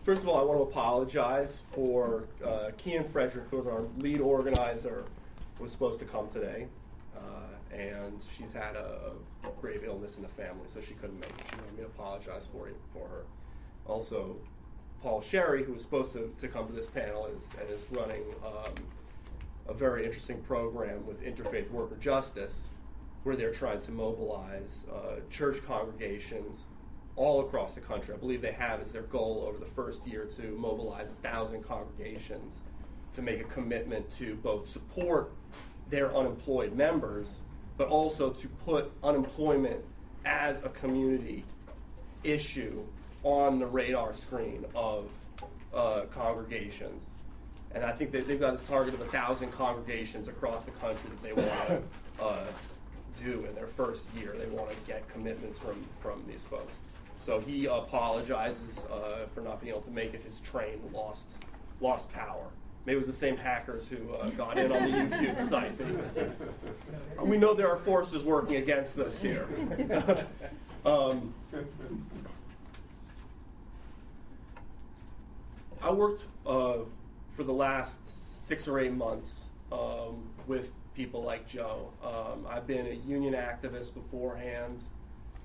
First of all, I want to apologize for Kian Frederick, who is our lead organizer, was supposed to come today, and she's had a grave illness in the family, so she couldn't make it. She wanted me to apologize for her. Also, Paul Sherry, who was supposed to come to this panel, is running a very interesting program with Interfaith Worker Justice, where they're trying to mobilize church congregations all across the country. I believe they have as their goal over the first year to mobilize 1,000 congregations to make a commitment to both support their unemployed members, but also to put unemployment as a community issue on the radar screen of congregations. And I think that they've got this target of 1,000 congregations across the country that they want to do in their first year. They want to get commitments from these folks. So he apologizes for not being able to make it. His train lost power. Maybe it was the same hackers who got in on the YouTube site. We know there are forces working against us here. I worked for the last 6 or 8 months with people like Joe. I've been a union activist beforehand,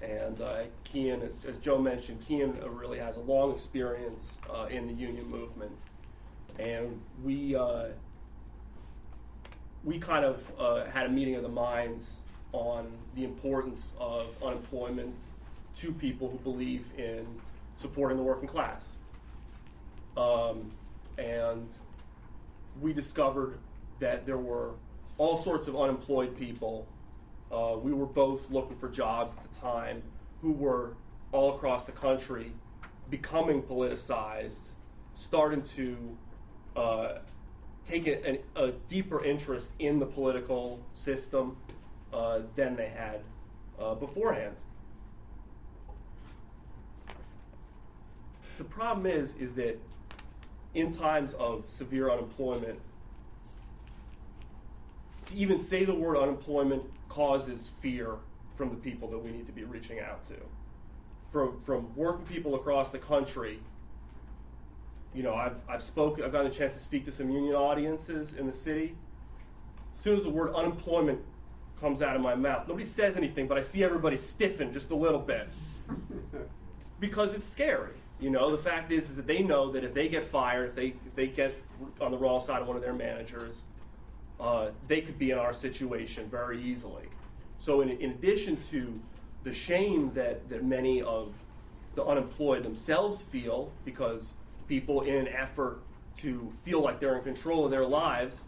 and Kian, as Joe mentioned, Kian really has a long experience in the union movement. And we kind of had a meeting of the minds on the importance of unemployment to people who believe in supporting the working class. And we discovered that there were all sorts of unemployed people. We were both looking for jobs at the time who were all across the country becoming politicized, starting to take a deeper interest in the political system than they had beforehand. The problem is that in times of severe unemployment, to even say the word unemployment causes fear from the people that we need to be reaching out to. From working people across the country, you know, I've gotten a chance to speak to some union audiences in the city. As soon as the word unemployment comes out of my mouth, nobody says anything, but I see everybody stiffen just a little bit because it's scary. You know, the fact is that they know that if they get fired, if they get on the wrong side of one of their managers, they could be in our situation very easily. So in addition to the shame that many of the unemployed themselves feel, because people in an effort to feel like they're in control of their lives,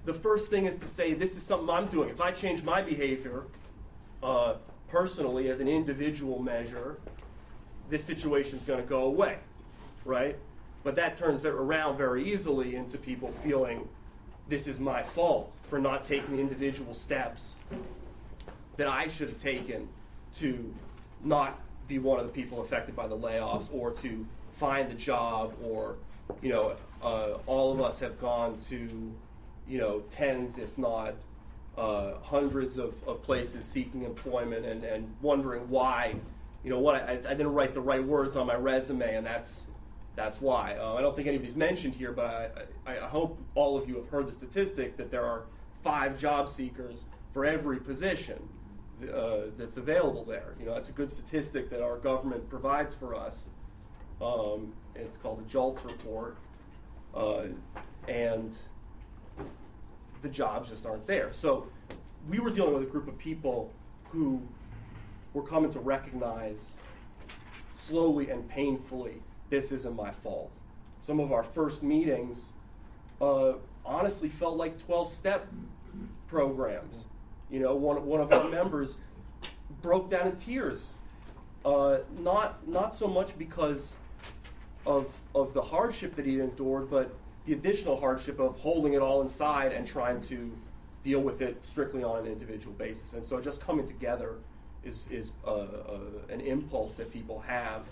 the first thing is to say, this is something I'm doing. If I change my behavior personally as an individual measure, this situation is going to go away, right? But that turns around very easily into people feeling this is my fault for not taking the individual steps that I should have taken to not be one of the people affected by the layoffs or to find a job, or, you know, all of us have gone to, you know, tens, if not hundreds of places seeking employment and wondering why, you know, I didn't write the right words on my resume, and that's why. I don't think anybody's mentioned here, but I hope all of you have heard the statistic that there are 5 job seekers for every position that's available there. You know, that's a good statistic that our government provides for us. It's called the JOLTS report, and the jobs just aren't there. So we were dealing with a group of people who were coming to recognize slowly and painfully, this isn't my fault. Some of our first meetings honestly felt like 12-step programs. You know, one of our members broke down in tears. Not so much because of the hardship that he endured, but the additional hardship of holding it all inside and trying to deal with it strictly on an individual basis. And so just coming together is an impulse that people have,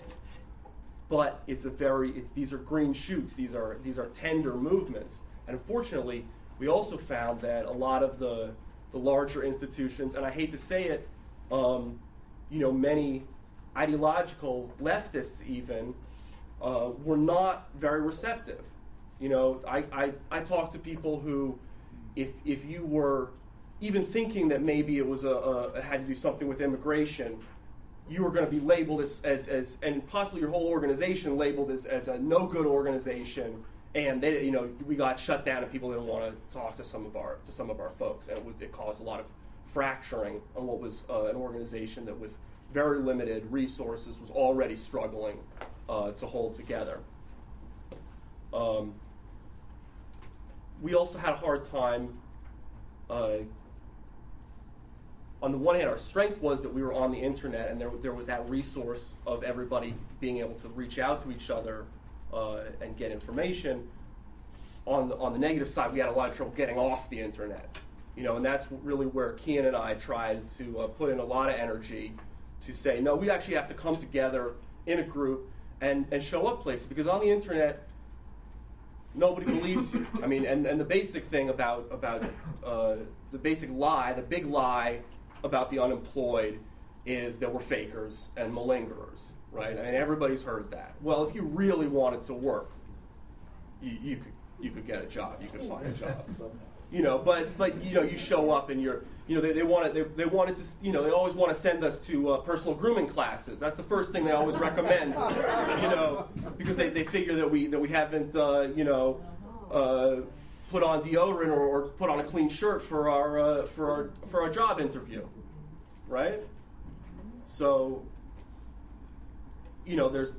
but these are green shoots. These are tender movements. And unfortunately, we also found that a lot of the larger institutions, and I hate to say it, you know, many ideological leftists even were not very receptive. You know, I talk to people who, if you were even thinking that maybe it was had to do something with immigration, you were going to be labeled as and possibly your whole organization labeled as a no good organization, and they, you know, we got shut down and people didn't want to talk to some of our folks, and it caused a lot of fracturing on what was an organization that with very limited resources was already struggling to hold together. We also had a hard time. On the one hand, our strength was that we were on the internet, and there was that resource of everybody being able to reach out to each other and get information. On the negative side, we had a lot of trouble getting off the internet, you know, and that's really where Kian and I tried to put in a lot of energy to say, no, we actually have to come together in a group and show up places, because on the internet, nobody believes you. I mean, and the basic thing about the basic lie, the big lie about the unemployed is that we're fakers and malingerers, right? I mean, everybody's heard that. Well, if you really wanted to work, you could get a job. You could find a job. You know, but you know, you show up and you're, you know, they wanted to, you know, they always want to send us to personal grooming classes. That's the first thing they always recommend, you know, because they figure that we haven't, you know, put on deodorant or put on a clean shirt for our job interview, right? So, you know, there's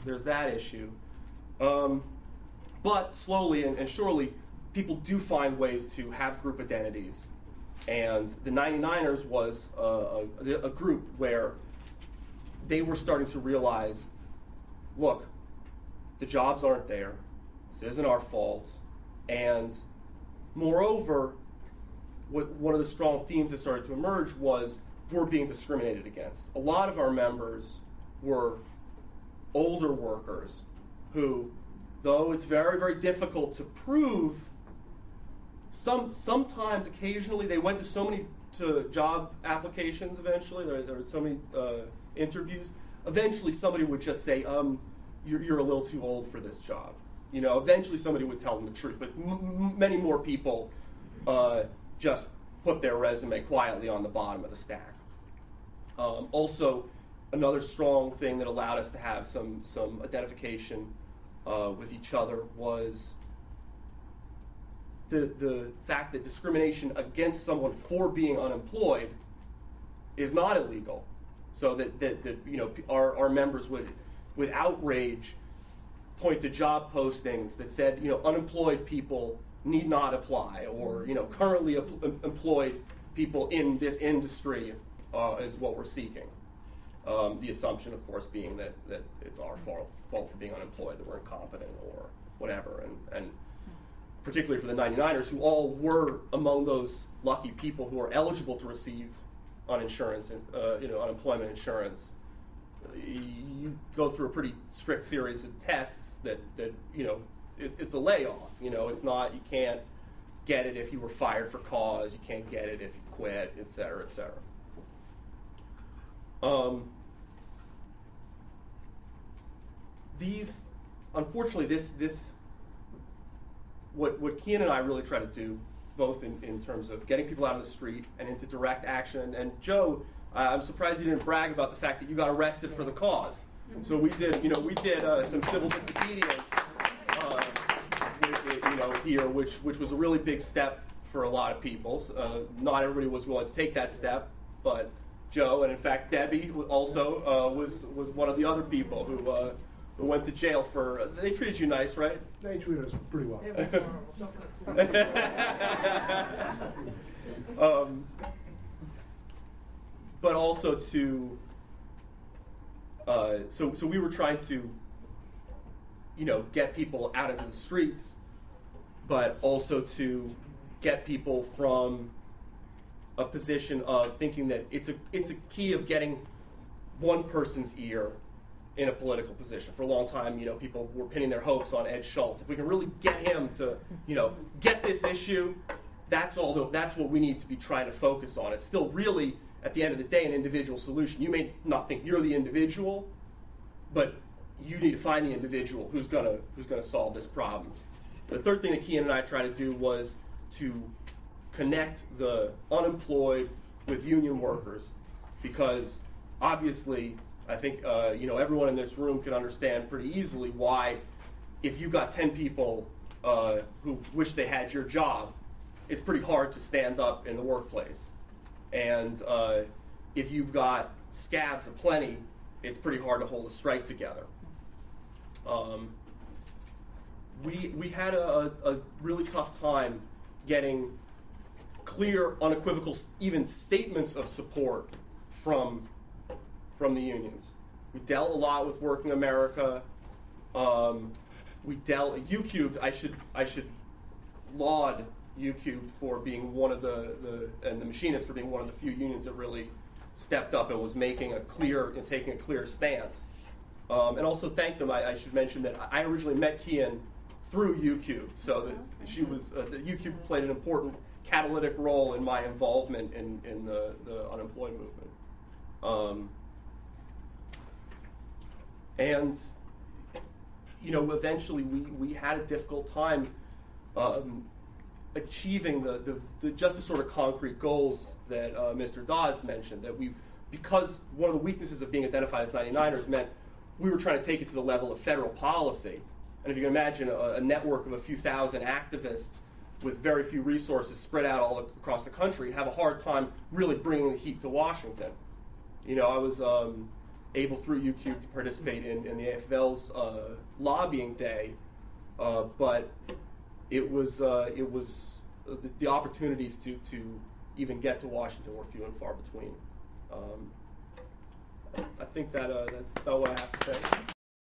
that issue, but slowly and surely, people do find ways to have group identities, and the 99ers was a group where they were starting to realize, look, the jobs aren't there, this isn't our fault, and moreover, one of the strong themes that started to emerge was we're being discriminated against. A lot of our members were older workers who, though it's very, very difficult to prove, sometimes, occasionally, they went to job applications eventually, there were so many interviews, eventually somebody would just say, you're a little too old for this job. You know, eventually somebody would tell them the truth, but many more people just put their resume quietly on the bottom of the stack. Also, another strong thing that allowed us to have some identification with each other was the fact that discrimination against someone for being unemployed is not illegal. So that you know, our members would, with outrage, point to job postings that said, you know, unemployed people need not apply, or, you know, currently employed people in this industry is what we're seeking. The assumption, of course, being that it's our fault for being unemployed, that we're incompetent or whatever, and particularly for the 99ers, who all were among those lucky people who are eligible to receive unemployment insurance. You go through a pretty strict series of tests that you know, it's a layoff. You know, it's not, you can't get it if you were fired for cause, you can't get it if you quit, et cetera, et cetera. Unfortunately, what Kian and I really try to do, both in terms of getting people out on the street and into direct action, and Joe, I'm surprised you didn't brag about the fact that you got arrested for the cause. So we did some civil disobedience, here, which was a really big step for a lot of people. Not everybody was willing to take that step, but Joe, and in fact Debbie also was one of the other people who went to jail for. They treated you nice, right? They treated us pretty well. But also to, so we were trying to, you know, get people out into the streets, but also to get people from a position of thinking that it's a key of getting one person's ear in a political position. For a long time, you know, people were pinning their hopes on Ed Schultz. If we can really get him to, you know, get this issue, that's what we need to be trying to focus on. It's still really, at the end of the day, an individual solution. You may not think you're the individual, but you need to find the individual who's gonna solve this problem. The third thing that Kian and I tried to do was to connect the unemployed with union workers, because obviously, I think everyone in this room can understand pretty easily why, if you've got 10 people who wish they had your job, it's pretty hard to stand up in the workplace. And if you've got scabs aplenty, it's pretty hard to hold a strike together. We had a really tough time getting clear, unequivocal, even statements of support from the unions. We dealt a lot with Working America. We dealt UCubed. I should laud UCubed for being one of and the machinists for being one of the few unions that really stepped up and was making taking a clear stance. And also thank them. I should mention that I originally met Kian through UCubed, so that she was UCubed played an important catalytic role in my involvement in the unemployed movement. And eventually we had a difficult time achieving just the sort of concrete goals that Mr. Dodds mentioned. That because one of the weaknesses of being identified as 99ers meant we were trying to take it to the level of federal policy. And if you can imagine a network of a few thousand activists with very few resources spread out all across the country, have a hard time really bringing the heat to Washington. I was able through UCubed to participate in the AFL's lobbying day, but it was the opportunities to even get to Washington were few and far between. I think that's about what I have to say.